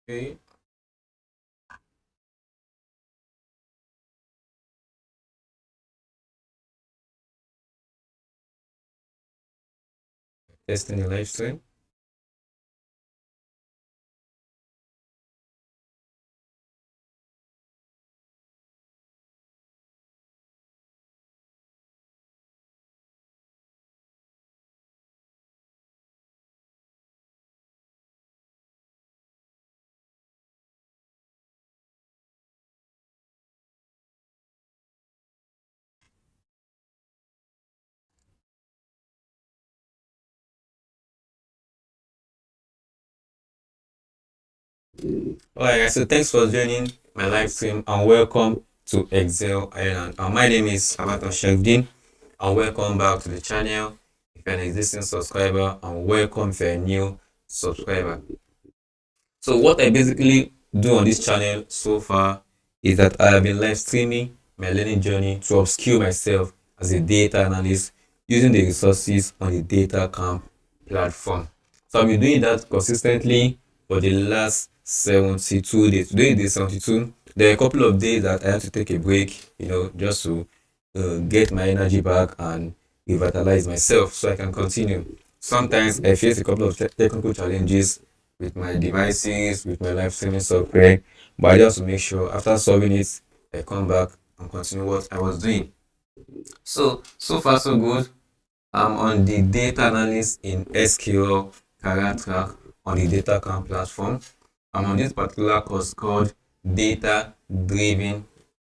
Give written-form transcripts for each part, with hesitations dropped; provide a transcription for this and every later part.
Okay. Testing the live stream. Alright, guys. So thanks for joining my live stream and welcome to Excel Ireland. My name is Abatan Sheriffdeen and welcome back to the channel. If you're an existing subscriber, and welcome if you're a new subscriber. So what I basically do on this channel so far is that I have been live streaming my learning journey to upskill myself as a data analyst using the resources on the Datacamp platform. So I've been doing that consistently for the last 72 days. Today is day 72. There are a couple of days that I have to take a break, just to get my energy back and revitalize myself so I can continue. Sometimes I face a couple of technical challenges with my devices, with my live streaming software, but I just to make sure after solving it, I come back and continue what I was doing. So far so good. I'm on the data analyst in SQL career track on the Datacamp platform. I'm on this particular course called Data Driven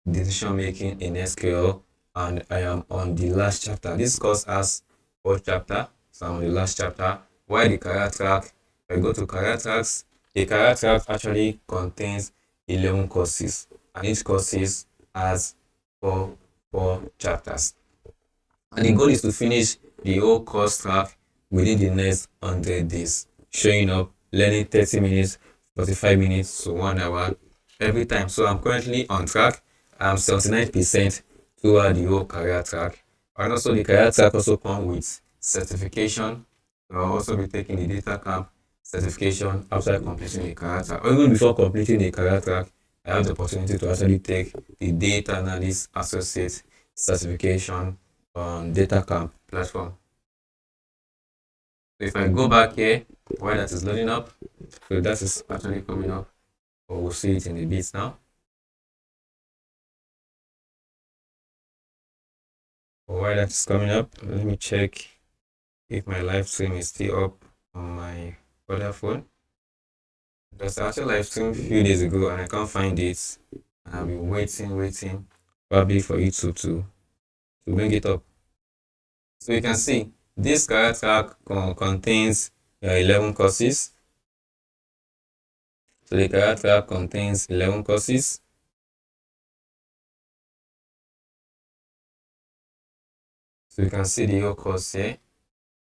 Decision Making in SQL, and I am on the last chapter. This course has 4 chapters, so I'm on the last chapter. Why the career track? I go to career tracks. A career track actually contains 11 courses, and each courses has four chapters. And the goal is to finish the whole course track within the next 100 days, showing up, learning 30 minutes, 45 minutes to 1 hour every time. So I'm currently on track. I'm 79% toward the whole career track. And also the career track also comes with certification. I'll also be taking the Datacamp certification after completing the career track. Or even before completing the career track, I have the opportunity to actually take the Data Analyst Associate certification on Datacamp platform. So if I go back here, while that is loading up, so that is actually coming up, or we'll see it in a bit now. While that is coming up, let me check if my live stream is still up on my other phone. There's actually live stream a few days ago and I can't find it. And I've been waiting, probably for YouTube to bring it up. So you can see this career track contains 11 courses. So the career track contains 11 courses. So you can see the whole course here.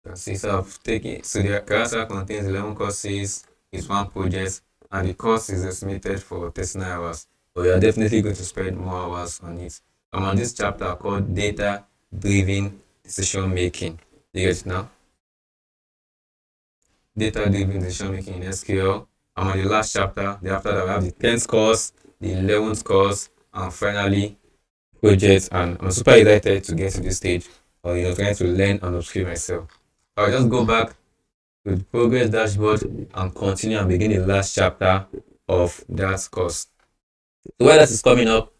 You can see, so I've taken, so the career track contains 11 courses, it's one project, and the course is estimated for 39 hours. But we are definitely going to spend more hours on it. I'm on this chapter called Data Driven Decision Making. You get it now? Data Driven Decision Making in SQL. I'm on the last chapter. After that, we have the 10th course, the 11th course, and finally, projects. And I'm super excited to get to this stage, or trying to learn and upskill myself. I'll just go back to the progress dashboard and continue and begin the last chapter of that course. So while that is coming up,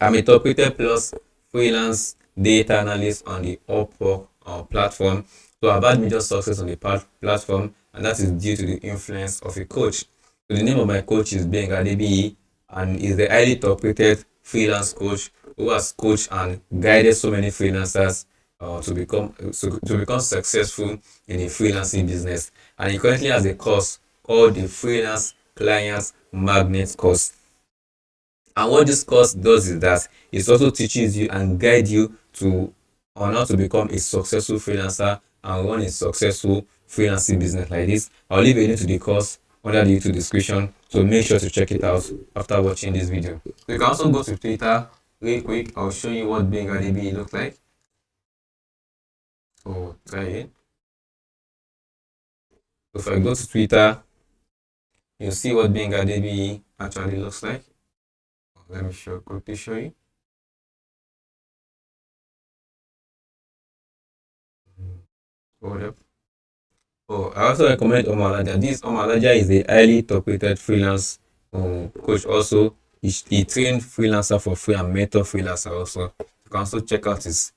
I'm a top rated plus freelance data analyst on the Upwork platform. So I've had major success on the platform, and that is due to the influence of a coach. So the name of my coach is Ben Gadebi, and he's the highly top rated freelance coach who has coached and guided so many freelancers to become successful in the freelancing business. And he currently has a course called the Freelance Clients Magnet course. And what this course does is that it also teaches you and guide you on how to become a successful freelancer and run a successful freelancing business like this. I'll leave a link to the course under the YouTube description, so make sure to check it out after watching this video. So you can also go to Twitter real quick. I'll show you what being a DB looks like. So try it. So if I go to Twitter, you'll see what being a DBE actually looks like. Let me quickly show you. Hold up. Oh, I also recommend Omalaja. This Omalaja is a highly top-rated freelance coach. Also, he trained freelancer for free and mentor freelancer also. You can also check out his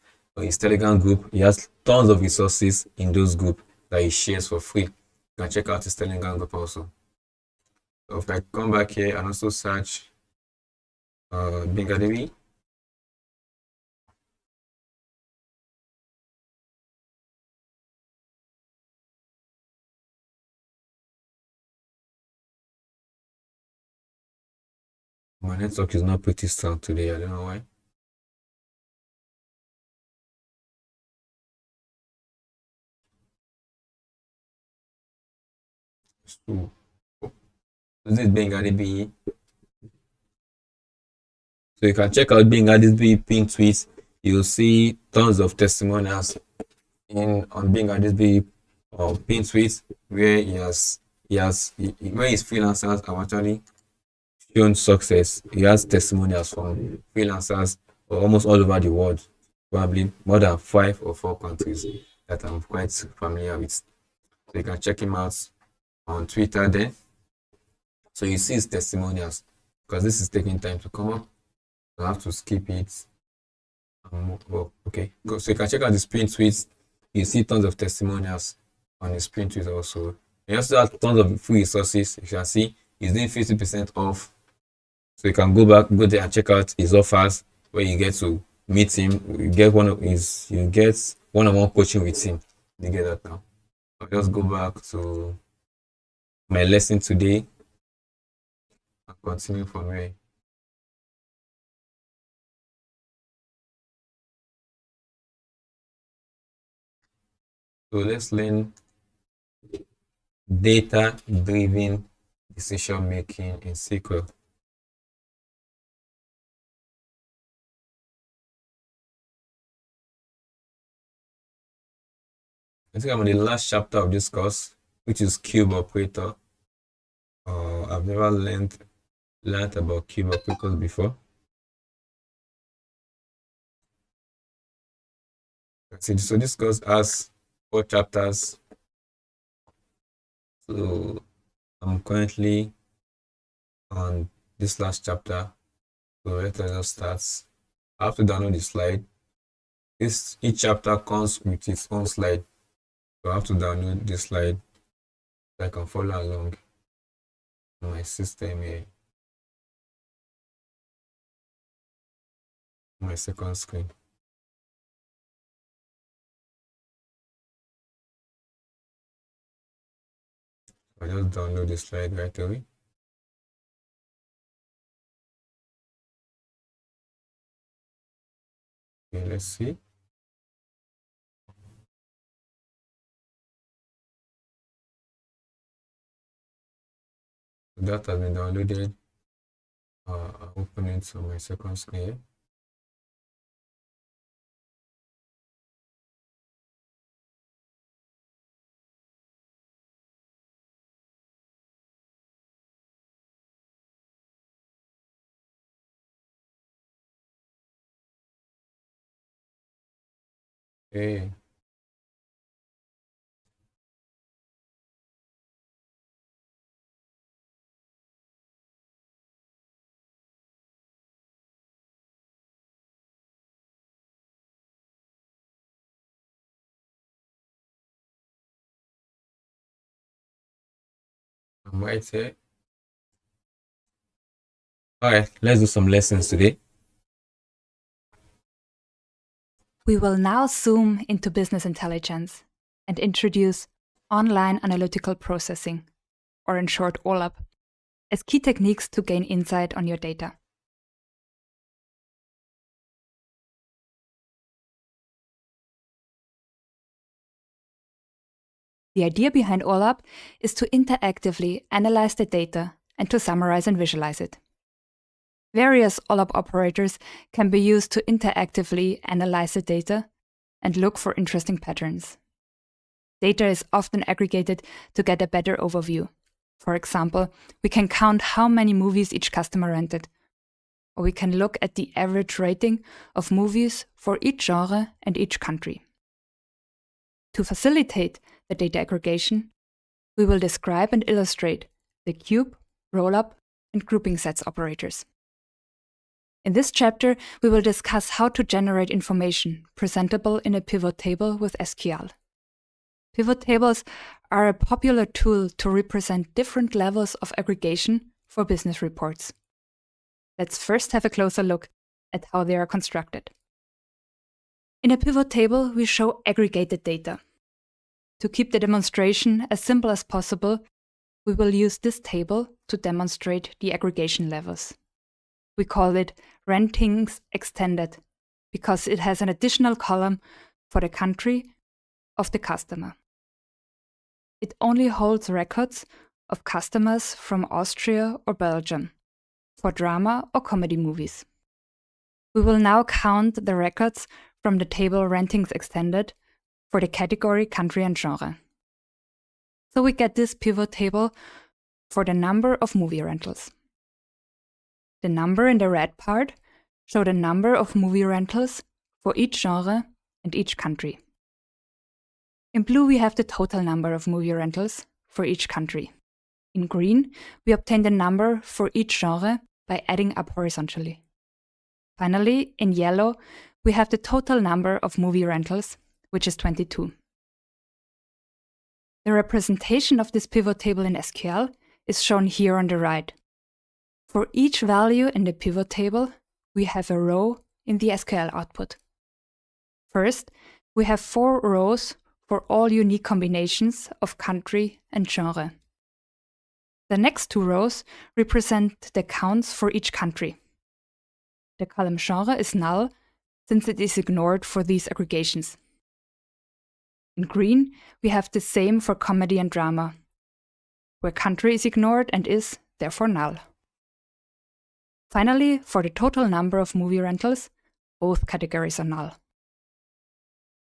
Telegram group. He has tons of resources in those groups that he shares for free. You can check out his Telegram group also. So if I come back here and also search Bingadevi, my network is not pretty strong today. I don't know why. So, this is Bingadevi. So you can check out Bingadevi pin tweets. You'll see tons of testimonials on Bingadevi pin tweets where where his freelancers have actually shown success. He has testimonials from freelancers almost all over the world, probably more than 5 or 4 countries that I'm quite familiar with. So you can check him out on Twitter then. So you see his testimonials because this is taking time to come up. I have to skip it. Okay, go. So you can check out the sprint tweets. You see tons of testimonials on the sprint tweets also. You also have tons of free resources. You can see he's doing 50% off. So you can go there and check out his offers where you get to meet him. You get one-on-one coaching with him. You get that now. I'll just go back to my lesson today and continue from here. So let's learn data-driven decision making in SQL. I think I'm on the last chapter of this course, which is cube operator. I've never learned about cube operators before. So this course has 4 chapters. So I'm currently on this last chapter. So let us just start. I have to download the slide. Each chapter comes with its own slide. So I have to download this slide so I can follow along on my system here. My second screen. I just download the slide right away. Okay, let's see. That has been downloaded. I'll open it on my second screen. Okay. I'm right here. All right, let's do some lessons today. We will now zoom into business intelligence and introduce online analytical processing, or in short OLAP, as key techniques to gain insight on your data. The idea behind OLAP is to interactively analyze the data and to summarize and visualize it. Various OLAP operators can be used to interactively analyze the data and look for interesting patterns. Data is often aggregated to get a better overview. For example, we can count how many movies each customer rented, or we can look at the average rating of movies for each genre and each country. To facilitate the data aggregation, we will describe and illustrate the cube, rollup, and grouping sets operators. In this chapter, we will discuss how to generate information presentable in a pivot table with SQL. Pivot tables are a popular tool to represent different levels of aggregation for business reports. Let's first have a closer look at how they are constructed. In a pivot table, we show aggregated data. To keep the demonstration as simple as possible, we will use this table to demonstrate the aggregation levels. We call it Rentings Extended because it has an additional column for the country of the customer. It only holds records of customers from Austria or Belgium for drama or comedy movies. We will now count the records from the table Rentings Extended for the category, country, and genre. So we get this pivot table for the number of movie rentals. The number in the red part show the number of movie rentals for each genre and each country. In blue, we have the total number of movie rentals for each country. In green, we obtain the number for each genre by adding up horizontally. Finally, in yellow, we have the total number of movie rentals, which is 22. The representation of this pivot table in SQL is shown here on the right. For each value in the pivot table, we have a row in the SQL output. First, we have 4 rows for all unique combinations of country and genre. The next 2 rows represent the counts for each country. The column genre is null since it is ignored for these aggregations. In green, we have the same for comedy and drama, where country is ignored and is therefore null. Finally, for the total number of movie rentals, both categories are null.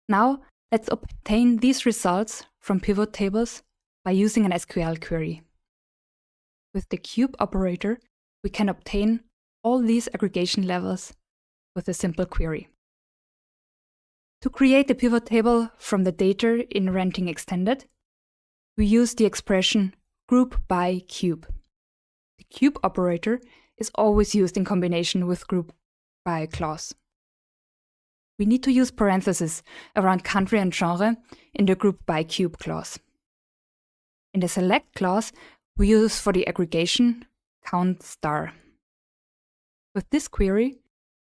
Now, let's obtain these results from pivot tables by using an SQL query. With the cube operator, we can obtain all these aggregation levels with a simple query. To create a pivot table from the data in Renting Extended, we use the expression group by cube. The cube operator is always used in combination with group by clause. We need to use parentheses around country and genre in the group by cube clause. In the select clause, we use for the aggregation count star. With this query,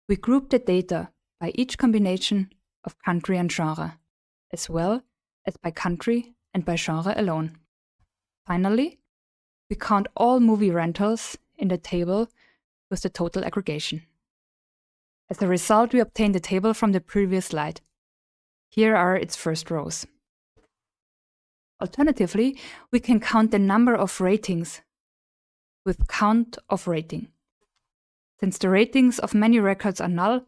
we group the data by each combination of country and genre, as well as by country and by genre alone. Finally, we count all movie rentals in the table with the total aggregation. As a result, we obtain the table from the previous slide. Here are its first rows. Alternatively, we can count the number of ratings with count of rating. Since the ratings of many records are null,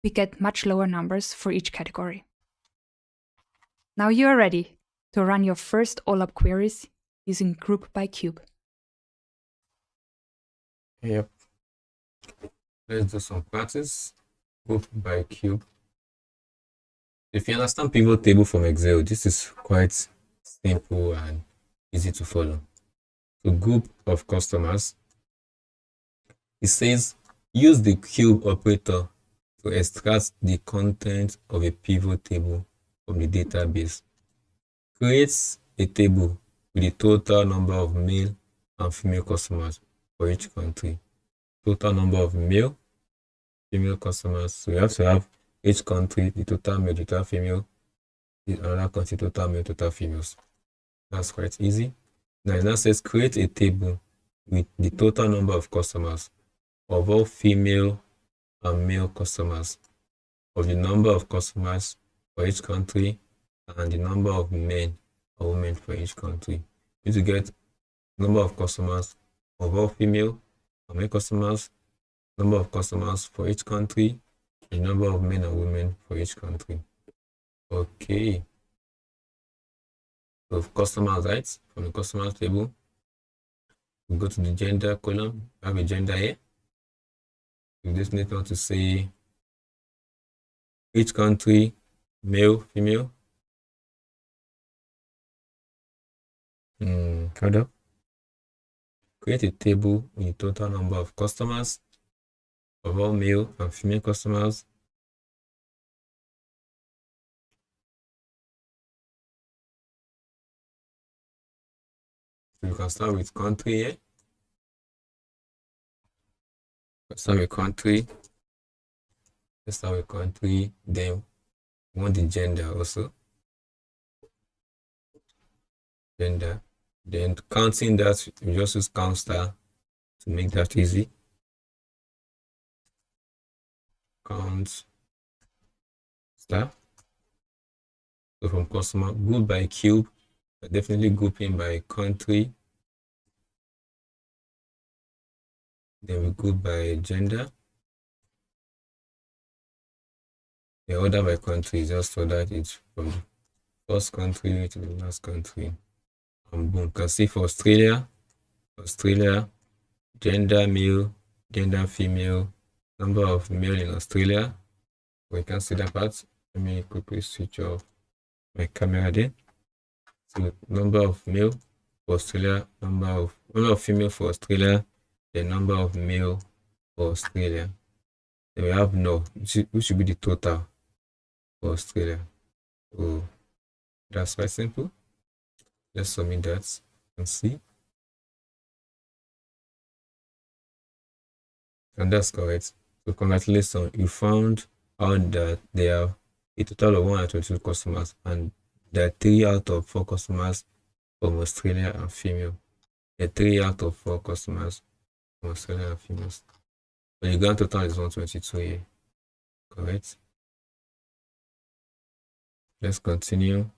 we get much lower numbers for each category. Now you are ready to run your first OLAP queries using group by cube. Yep. Let's do some practice. Group by cube. If you understand pivot table from Excel, this is quite simple and easy to follow. So group of customers. It says use the cube operator to extract the content of a pivot table from the database. Create a table with the total number of male and female customers for each country. Total number of male, female customers. So you have to have each country, the total male, the total female, another country, total male, total females. That's quite easy. Now it now says create a table with the total number of customers of all female and male customers, of the number of customers for each country, and the number of men or women for each country. You need to get number of customers of all female and male customers, number of customers for each country, the number of men and women for each country. Okay. So customers, right? From the customers table, We go to the gender column. I have a gender here. We just need to say each country, male, female. Hold up. Create a table with the total number of customers, of all male and female customers. So you can start with country here. Start with country. Let's start with country. Then we want the gender also. Gender. Then counting that, we just use count star to make that easy. Count star. So from customer, group by cube, definitely grouping by country. Then we group by gender. The order by country, just so that it's from the first country to the last country. And boom, you can see for Australia, gender male, gender female, number of male in Australia. We can see that part. Let me quickly switch off my camera there. So number of male for Australia, number of female for Australia, the number of male for Australia. Then we have no, which should be the total for Australia. So that's quite simple. Let's submit that and see. And that's correct. So congratulations, you found out that there are a total of 122 customers, and there are 3 out of 4 customers from Australia and female. There are 3 out of 4 customers from Australia and females. So the grand total is 122 here. Correct. Let's continue.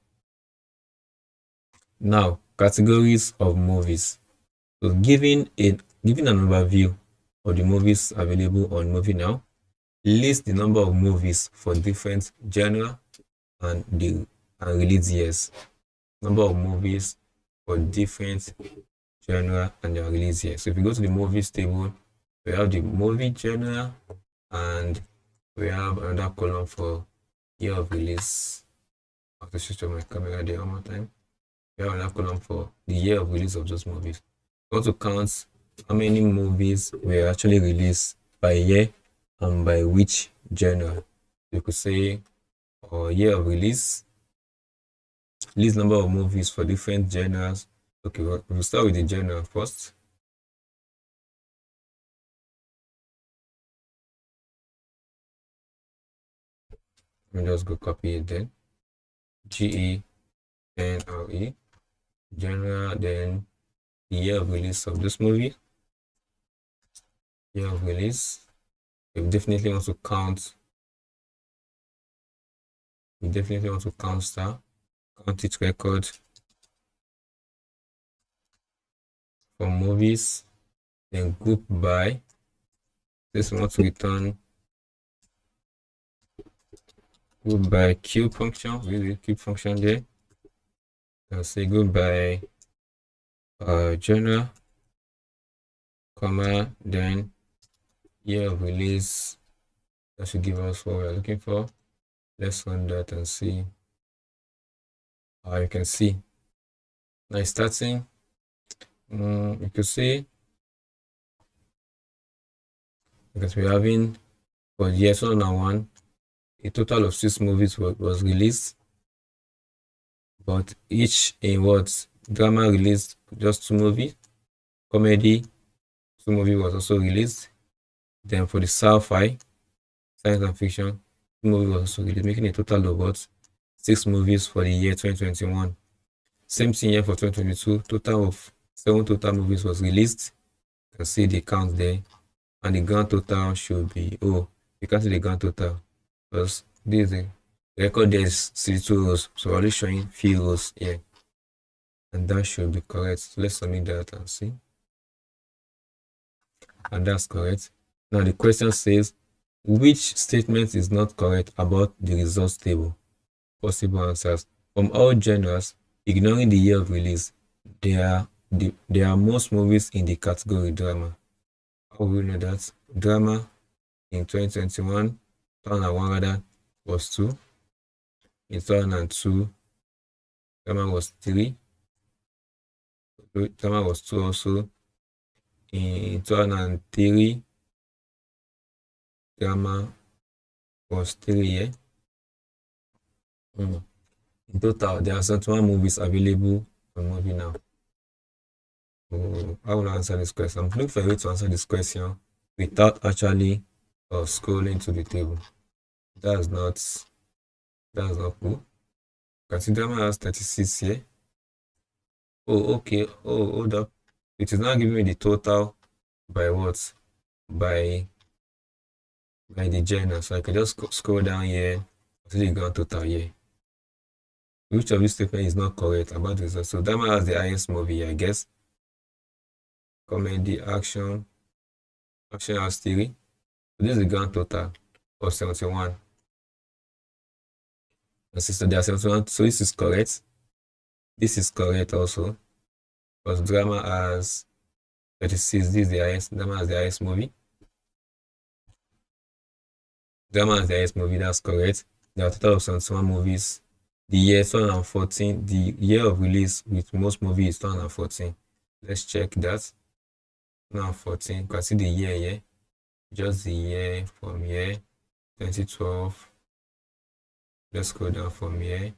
Now, categories of movies. So giving an overview of the movies available on Movie Now, list the number of movies for different genre and release years. Number of movies for different genre and their release years. So if you go to the movies table, we have the movie genre and we have another column for year of release. I have to switch on my camera there one more time. We have another column for the year of release of those movies. We want to count how many movies were actually released by year and by which genre. You could say year of release, list number of movies for different genres. Okay, we'll start with the genre first. Let me just go copy it then. GENRE, genre, then the year of release of this movie. Year of release. We definitely want to count. We definitely want to count its record for movies. Then group by. This we want to return group by cube function. We use the cube function there. I'll say group by genre, comma, then year of release. That should give us what we're looking for. Let's run that and see. You can see now it's starting. You can see because we're having for year 2001 a total of 6 movies was released, but each in what drama released just 2 movies, comedy 2 movies was also released. Then for the sci-fi, science and fiction, 2 movies was also released, making a total of what 6 movies for the year 2021. Same thing here for 2022, total of 7 total movies was released. You can see the count there, and the grand total should be you can see the grand total because this the record there is 62 rows, so we're only showing few rows here, and that should be correct. So let's submit that and see, and that's correct. Now the question says, which statement is not correct about the results table? Possible answers: from all genres, ignoring the year of release, there are there are most movies in the category drama. How will we know that? Drama in 2021, 2001 rather, was 2. In 2002, drama was 3. Drama was 2 also. In 2003, drama was 3, yeah. In total, there are 71 movies available on Movie Now. So how will I answer this question? I'm looking for a way to answer this question without actually scrolling to the table. That's not cool. Consider drama has 36 here. Oh, okay. Oh, hold up. It is not giving me the total by what? By the genre. So I can just scroll down here to the grand total here. Which of these statements is not correct about this? So drama has the highest movie, I guess. Comedy, action has 3. So this is the grand total of 71. So there are 71. So this is correct. This is correct also. Because drama has 36. This is the highest. Drama has the highest movie. Drama has the highest movie. That's correct. There are a total of 71 movies. The year 2014, the year of release with most movies is 2014. Let's check that. 2014. You can see the year here. Just the year from here. 2012. Let's go down from here.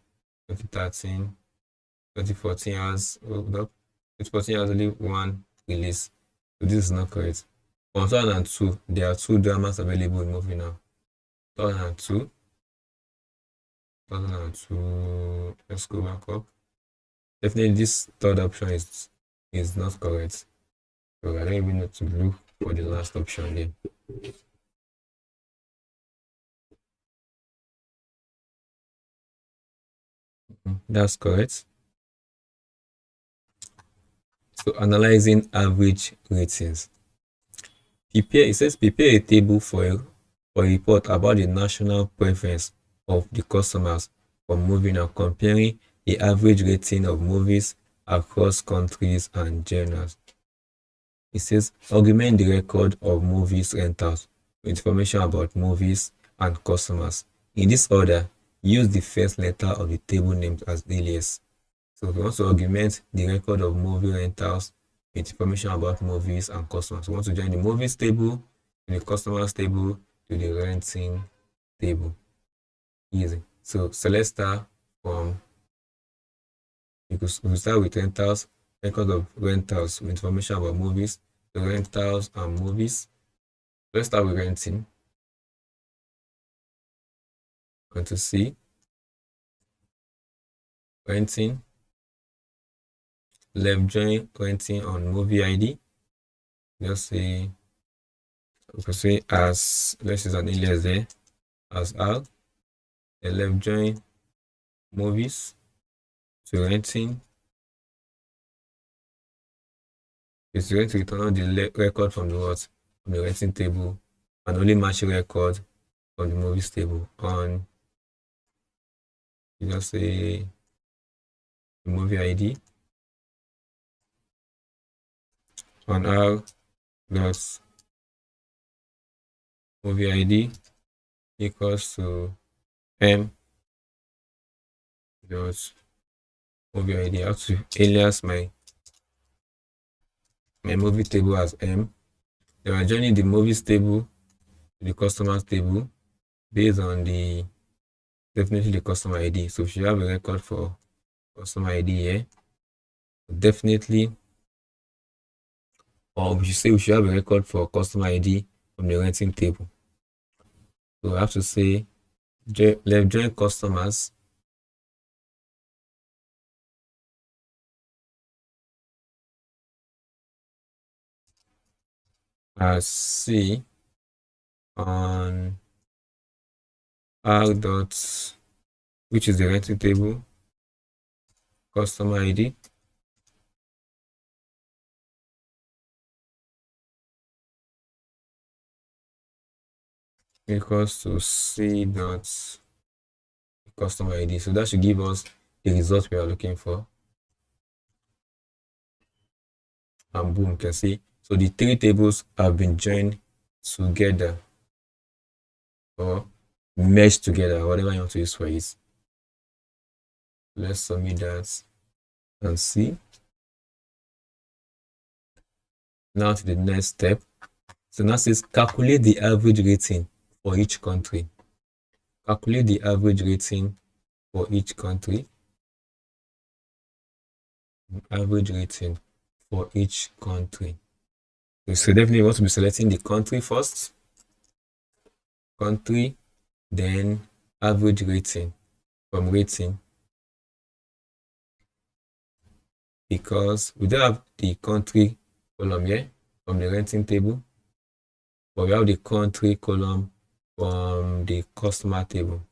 2013. 2014 has, hold up. 2014 has only 1 release. So this is not correct. For 2002, there are 2 dramas available in Movie Now. 2002. Let's go back up. Definitely this third option is not correct. So I don't even need to look for the last option here. That's correct. So analyzing average ratings. It says prepare a table for a report about the national preference of the customers for moving and comparing the average rating of movies across countries and genres. It says augment the record of movies rentals with information about movies and customers. In this order, use the first letter of the table named as alias. So we want to augment the record of movie rentals with information about movies and customers. We want to join the movies table, the customers table, to the renting table. Easy. So let's start from, we start with rentals, record of rentals with information about movies, the rentals and movies. Let's start with renting. Going to see renting. Left join renting on movie ID. Just say, we can say as, let's use an alias there, as R. Then left join movies to renting. It's going to return the record from the what? From the renting table, and only match the record from the movies table on, you just say the movie ID on R dot movie ID equals to M dot movie ID. I have to alias my movie table as M. Then I'm joining the movies table to the customers table based on definitely the customer ID. So if you have a record for customer ID here, definitely, or we should say we should have a record for customer ID from the renting table. So I have to say left join customers as C on R dot, which is the renting table, customer ID, equals to C dot customer ID. So that should give us the result we are looking for. and boom, you can see. So the three tables have been joined together or meshed together, whatever you want to use for it. Let's submit that and see. Now to the next step. So now says calculate the average rating for each country. Calculate the average rating for each country. Average rating for each country. So definitely want to be selecting the country first. Country, then average rating from rating. Because we don't have the country column here from the renting table, but we have the country column from the customer table.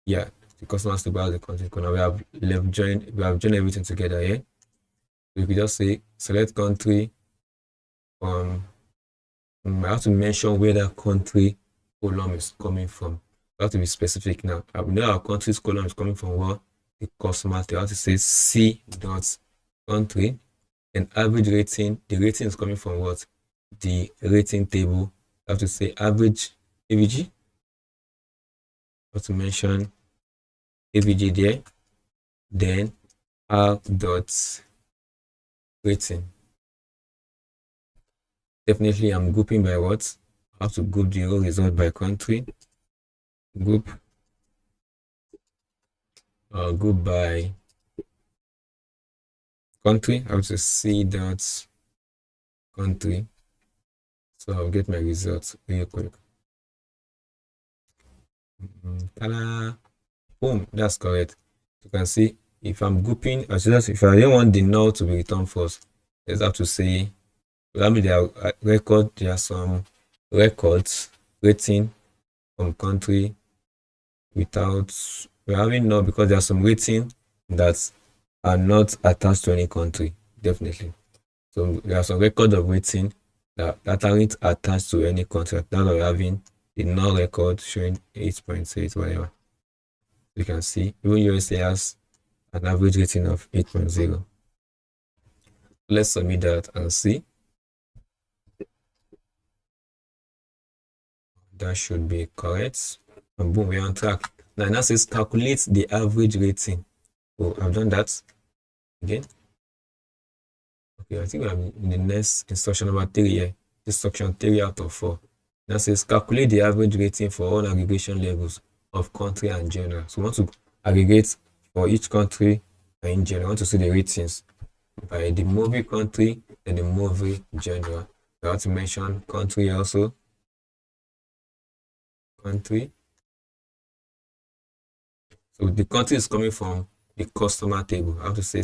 Yeah, the customer table has the country column. We have joined everything together here. So we could just say select country. I have to mention where that country column is coming from. We have to be specific now. We know our country's column is coming from what? The customer table. I have to say C dot country, and average rating. The rating is coming from what? The rating table. I have to say average AVG. I have to mention AVG there. Then R dot rating. Definitely I'm grouping by what? I have to group the raw result by country. Group by country. I have to C dot country. So I'll get my results real quick. Boom, that's correct. You can see if I'm grouping, if I don't want the null to be returned first, I just have to say, there are some records rating from country without, we're having null because there are some rating that are not attached to any country, definitely. So there are some record of rating that aren't attached to any country. Now we're having the null record showing 8.8, whatever. You can see even USA has an average rating of 8.0. Let's submit that and see. That should be correct. And boom, we're on track. Now it says calculate the average rating. Oh, I've done that again. Okay, I think I'm in the next instruction number 3 here. Instruction 3 out of 4. Now says calculate the average rating for all aggregation levels of country and genre. So we want to aggregate for each country and in general. I want to see the ratings by the movie country and the movie genre. I want to mention country also. Country. So the country is coming from the customer table. I have to say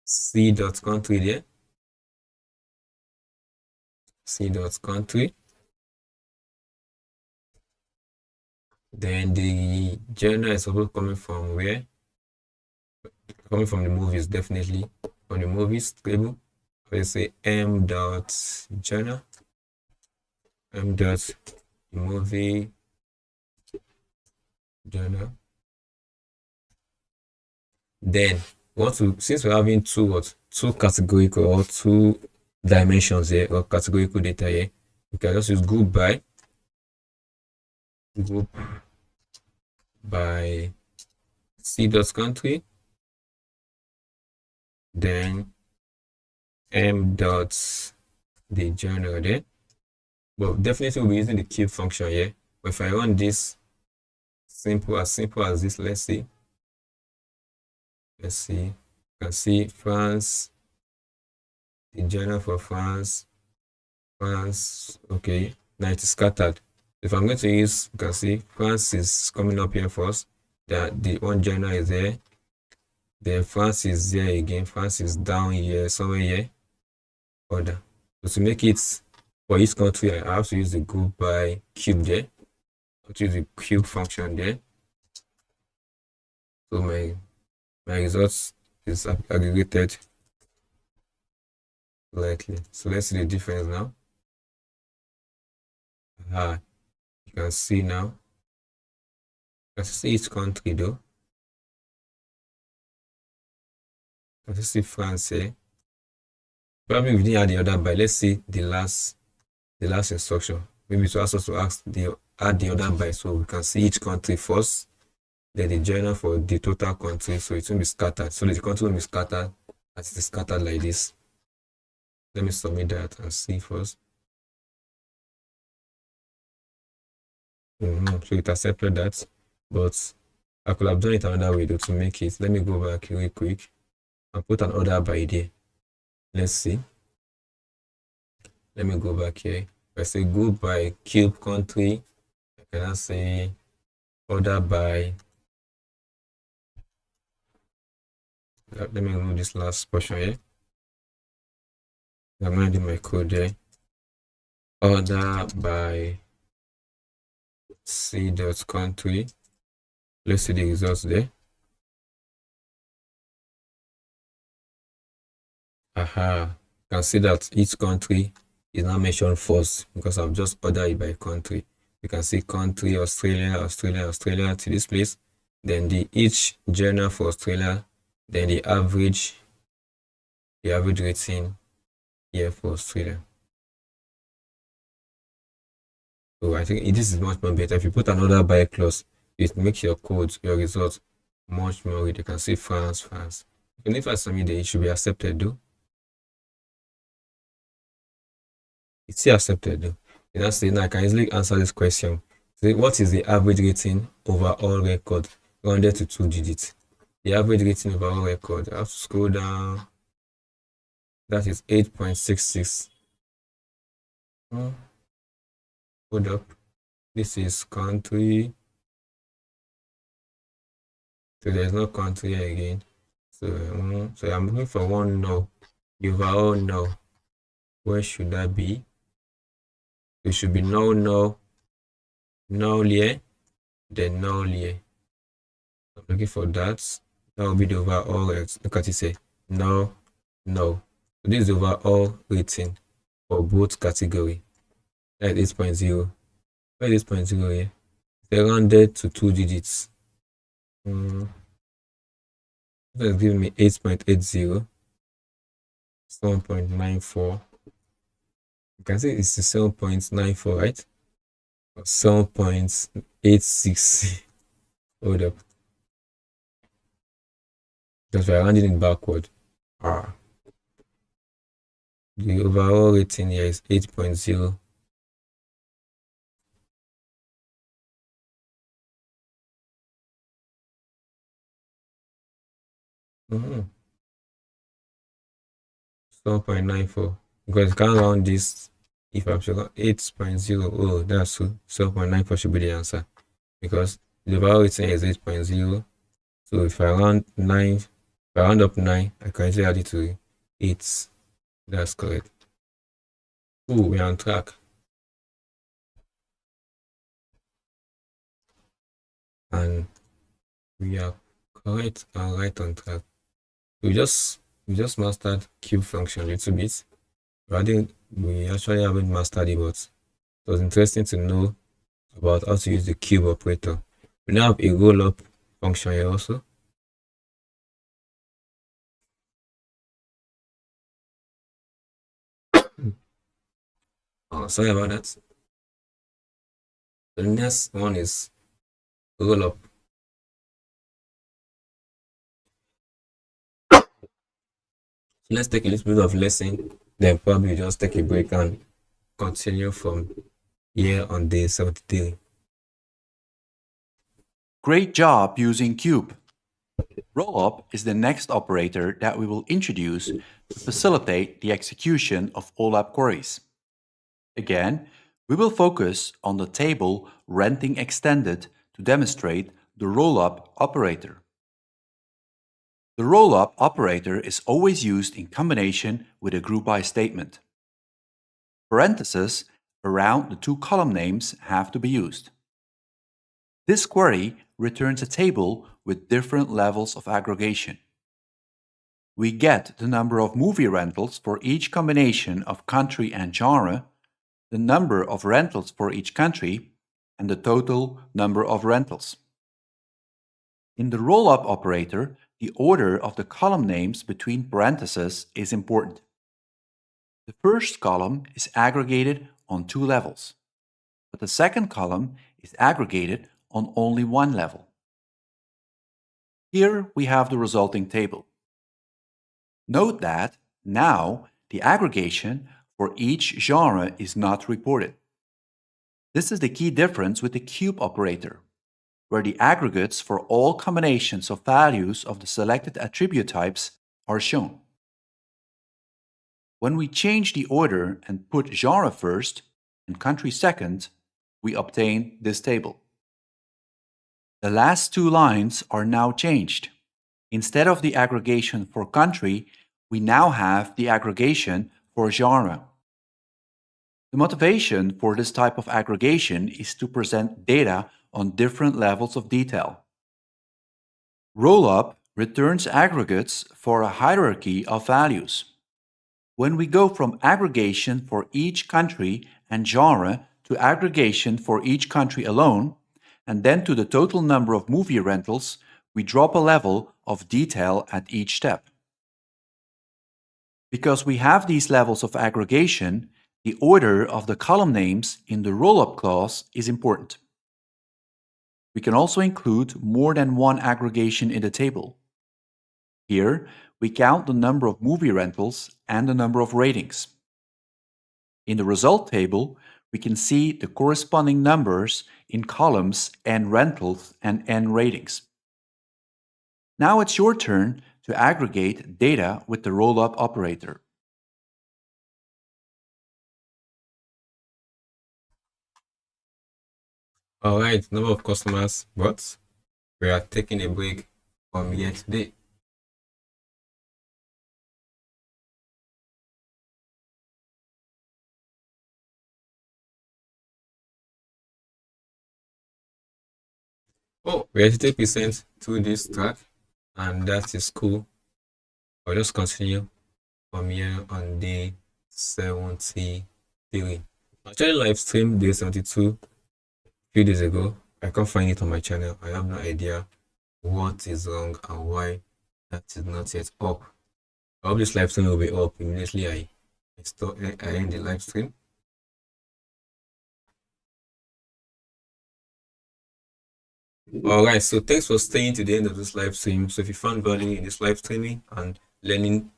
C dot country there. C dot country. Then the genre is also coming from where? Coming from the movies, definitely. On the movies table, let's say M dot genre. M dot movie genre. Then since we're having two categorical or two dimensions here or categorical data here, we can just use group by C dot country, then M dot the genre there. But definitely we'll be using the cube function here. But if I run this simple as this, let's see. You can see France, the genre for France, okay, now it is scattered. If I'm going to use, you can see France is coming up here first, the one genre is there, then France is there again, France is down here, somewhere here, order. So to make it for each country, I have to use the group by cube there. I have to use the cube function there. So my results is aggregated slightly. So let's see the difference now. You can see now. Let's see each country though. Let's see France here. Probably we didn't add the order by. Let's see the last instruction. Maybe to ask us to add the order by, so we can see each country first, then the journal for the total country, so it won't be scattered. So the country will be scattered as it is scattered like this. Let me submit that and see first. So it accepted that, but I could have done it another way though to make it. Let me go back real quick and put an order by there. Let's see. Let me go back here. If I say go by cube country, I can now say order by. Let me remove this last portion here. I'm going to do my code there. Order by c.country. Let's see the results there. You can see that each country is now mentioned first because I've just ordered it by country. You can see country Australia to this place, then each journal for Australia, then the average rating here for Australia. So I think this is much more better. If you put an order by clause, it makes your results much more read. You can see France. Even if I submit it should be accepted though. It's still accepted though. Now I can easily answer this question. So what is the average rating over all record rounded to 2 digits? The average rating over all record. I have to scroll down. That is 8.66. Hold up. This is country. So there's no country here again. So I'm looking for one no. The overall no. Where should that be? It should be no here, then no here. I'm looking for that. That will be the overall. Look at it say no. So this is the overall rating for both category. At 8.0. Where is 8.0 here? They're rounded to 2 digits. That's giving me 8.80. 7.94. You can see it's 7.94, right? Or 7.86. Hold up. Because we're rounding it backward. The overall rating here is 8.0. Mm-hmm. 7.94. Because you can't round this. If I'm sure 8.0, oh, that's 7.94 should be the answer. Because the overall rating is 8.0. So if I round up 9, I can easily add it to 8. That's correct. Oh, we're on track. And we are correct and right on track. We just mastered cube function a little bit. We actually haven't mastered it, but it was interesting to know about how to use the cube operator. We now have a rollup function here also. Sorry about that. The next one is rollup. Let's take a little bit of lesson, then probably just take a break and continue from here on day 73. Great job using cube. Rollup is the next operator that we will introduce to facilitate the execution of OLAP queries. Again, we will focus on the table renting extended to demonstrate the rollup operator. The rollup operator is always used in combination with a group by statement. Parentheses around the 2 column names have to be used. This query returns a table with different levels of aggregation. We get the number of movie rentals for each combination of country and genre, the number of rentals for each country, and the total number of rentals. In the rollup operator, the order of the column names between parentheses is important. The first column is aggregated on 2 levels, but the second column is aggregated on only 1 level. Here we have the resulting table. Note that now the aggregation for each genre is not reported. This is the key difference with the cube operator, where the aggregates for all combinations of values of the selected attribute types are shown. When we change the order and put genre first and country second, we obtain this table. The last 2 lines are now changed. Instead of the aggregation for country, we now have the aggregation for genre. The motivation for this type of aggregation is to present data on different levels of detail. Rollup returns aggregates for a hierarchy of values. When we go from aggregation for each country and genre to aggregation for each country alone, and then to the total number of movie rentals, we drop a level of detail at each step. Because we have these levels of aggregation, the order of the column names in the rollup clause is important. We can also include more than one aggregation in the table. Here, we count the number of movie rentals and the number of ratings. In the result table, we can see the corresponding numbers in columns N rentals and N ratings. Now it's your turn to aggregate data with the rollup operator. Alright, number of customers, but we are taking a break from here today. Oh, we are 80% through this track, and that is cool. I'll just continue from here on day 73. I actually live streamed day 72 a few days ago. I can't find it on my channel. I have no idea what is wrong and why that is not yet up. I hope this live stream will be up immediately I end the live stream. Alright, so thanks for staying to the end of this live stream. So if you found value in this live streaming and learning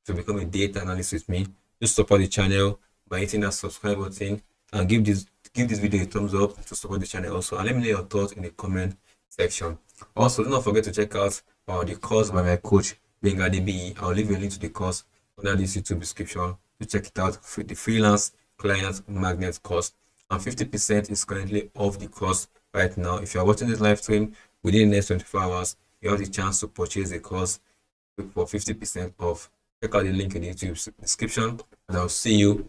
to become a data analyst with me, just support the channel by hitting that subscribe button and give this video a thumbs up to support the channel also, and let me know your thoughts in the comment section. Also, do not forget to check out the course by my coach Benga DBE. I'll leave a link to the course under this YouTube description to check it out. For the freelance client magnet course, and 50% is currently off the course right now. If you are watching this live stream within the next 24 hours, you have the chance to purchase the course for 50% off. Check out the link in the YouTube description, and I'll see you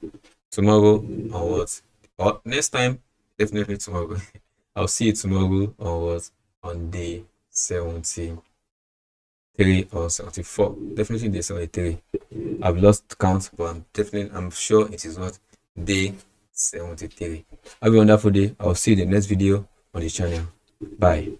tomorrow or next time, definitely tomorrow. I'll see you tomorrow on day 73 or 74. Definitely day 73. I've lost count, but I'm sure it is what day 73. Have a wonderful day. I'll see you in the next video on the channel. Bye.